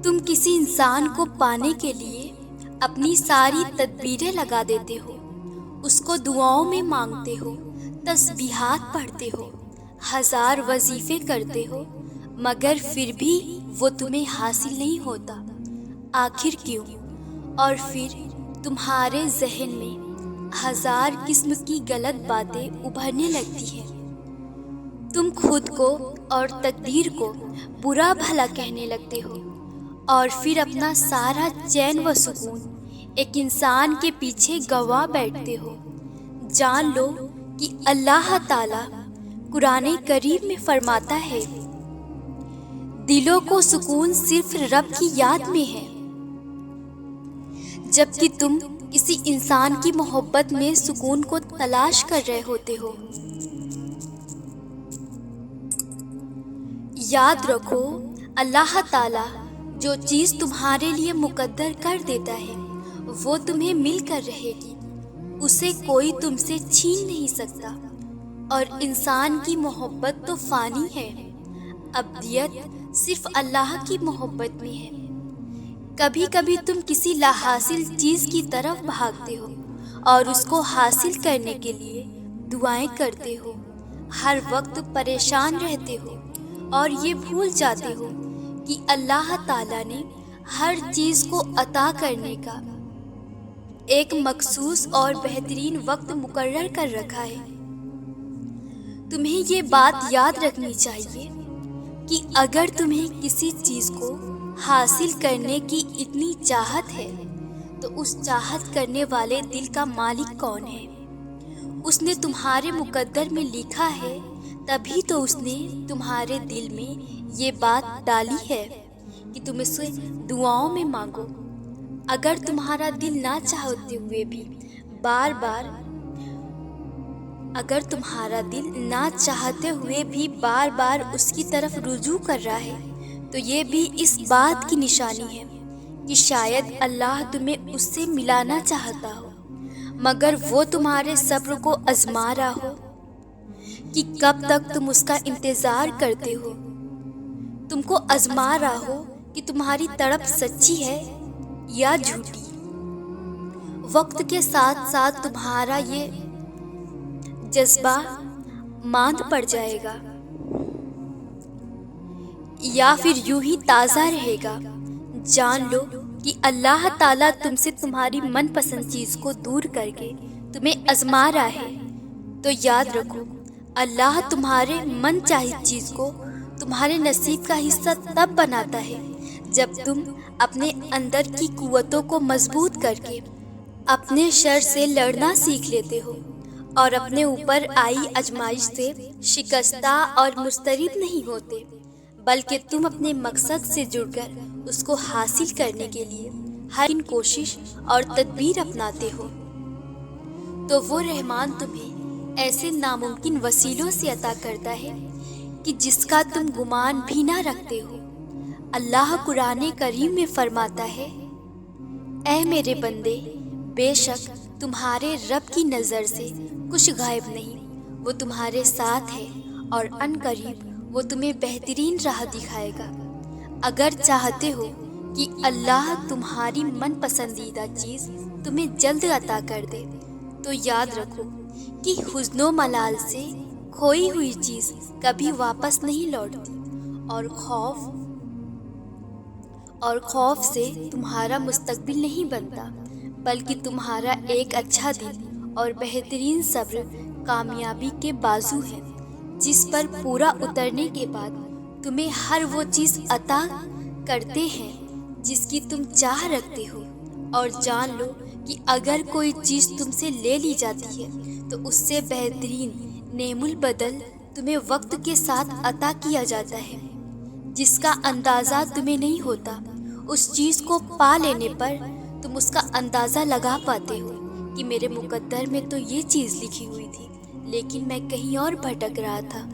تم کسی انسان کو پانے کے لیے اپنی ساری تدبیریں لگا دیتے ہو، اس کو دعاؤں میں مانگتے ہو، تسبیحات پڑھتے ہو، ہزار وظیفے کرتے ہو، مگر پھر بھی وہ تمہیں حاصل نہیں ہوتا۔ آخر کیوں؟ اور پھر تمہارے ذہن میں ہزار قسم کی غلط باتیں ابھرنے لگتی ہیں۔ تم خود کو اور تقدیر کو برا بھلا کہنے لگتے ہو، اور پھر اپنا سارا چین و سکون ایک انسان کے پیچھے گنوا بیٹھتے ہو۔ جان لو کہ اللہ تعالیٰ قرآن کریم میں فرماتا ہے، دلوں کو سکون صرف رب کی یاد میں ہے، جبکہ تم کسی انسان کی محبت میں سکون کو تلاش کر رہے ہوتے ہو۔ یاد رکھو، اللہ تعالیٰ جو چیز تمہارے لیے مقدر کر دیتا ہے وہ تمہیں مل کر رہے گی، اسے کوئی تم سے چھین نہیں سکتا۔ اور انسان کی محبت تو فانی ہے، ابدیت صرف اللہ کی محبت میں ہے۔ کبھی کبھی تم کسی لا حاصل چیز کی طرف بھاگتے ہو اور اس کو حاصل کرنے کے لیے دعائیں کرتے ہو، ہر وقت پریشان رہتے ہو اور یہ بھول جاتے ہو کہ اللہ تعالیٰ نے ہر چیز کو عطا کرنے کا ایک مخصوص اور بہترین وقت مقرر کر رکھا ہے۔ تمہیں یہ بات یاد رکھنی چاہیے کہ اگر تمہیں کسی چیز کو حاصل کرنے کی اتنی چاہت ہے تو اس چاہت کرنے والے دل کا مالک کون ہے؟ اس نے تمہارے مقدر میں لکھا ہے، تبھی تو اس نے تمہارے دل میں یہ بات ڈالی ہے کہ تم اسے دعاؤں میں مانگو۔ اگر تمہارا دل نہ چاہتے ہوئے بھی بار بار اس کی طرف رجوع کر رہا ہے تو یہ بھی اس بات کی نشانی ہے کہ شاید اللہ تمہیں اس سے ملانا چاہتا ہو، مگر وہ تمہارے صبر کو آزما رہا ہو کہ کب تک تم اس کا انتظار کرتے ہو۔ تم کو آزما رہا ہو کہ تمہاری تڑپ سچی ہے یا جھوٹی۔ وقت کے ساتھ ساتھ تمہارا یہ جذبہ ماند پڑ جائے گا یا پھر یوں ہی تازہ رہے گا۔ جان لو کہ اللہ تعالیٰ تم سے تمہاری من پسند چیز کو دور کر کے تمہیں آزما رہا ہے۔ تو یاد رکھو، اللہ تمہارے من چاہی چیز کو تمہارے نصیب کا حصہ تب بناتا ہے جب تم اپنے اندر کی قوتوں کو مضبوط کر کے اپنے شر سے لڑنا سیکھ لیتے ہو اور اپنے اوپر آئی آزمائش سے شکستہ اور مضطرب نہیں ہوتے، بلکہ تم اپنے مقصد سے جڑ کر اس کو حاصل کرنے کے لیے ہر کوشش اور تدبیر اپناتے ہو۔ تو وہ رحمان تمہیں ایسے ناممکن وسیلوں سے عطا کرتا ہے کہ جس کا تم گمان بھی نہ رکھتے ہو۔ اللہ قرآن کریم میں فرماتا ہے، اے میرے بندے، بے شک تمہارے رب کی نظر سے کچھ غائب نہیں، وہ تمہارے ساتھ ہے اور عن قریب وہ تمہیں بہترین راہ دکھائے گا۔ اگر چاہتے ہو کہ اللہ تمہاری من پسندیدہ چیز تمہیں جلد عطا کر دے تو یاد رکھو کہ حزن و ملال سے کھوئی ہوئی چیز کبھی واپس نہیں لوٹتی، اور خوف سے تمہارا مستقبل نہیں بنتا، بلکہ تمہارا ایک اچھا دن اور بہترین صبر کامیابی کے بازو ہے، جس پر پورا اترنے کے بعد تمہیں ہر وہ چیز عطا کرتے ہیں جس کی تم چاہ رکھتے ہو۔ اور جان لو کہ اگر کوئی چیز تم سے لے لی جاتی ہے تو اس سے بہترین نعم البدل تمہیں وقت کے ساتھ عطا کیا جاتا ہے، جس کا اندازہ تمہیں نہیں ہوتا۔ اس چیز کو پا لینے پر تم اس کا اندازہ لگا پاتے ہو کہ میرے مقدر میں تو یہ چیز لکھی ہوئی تھی، لیکن میں کہیں اور بھٹک رہا تھا۔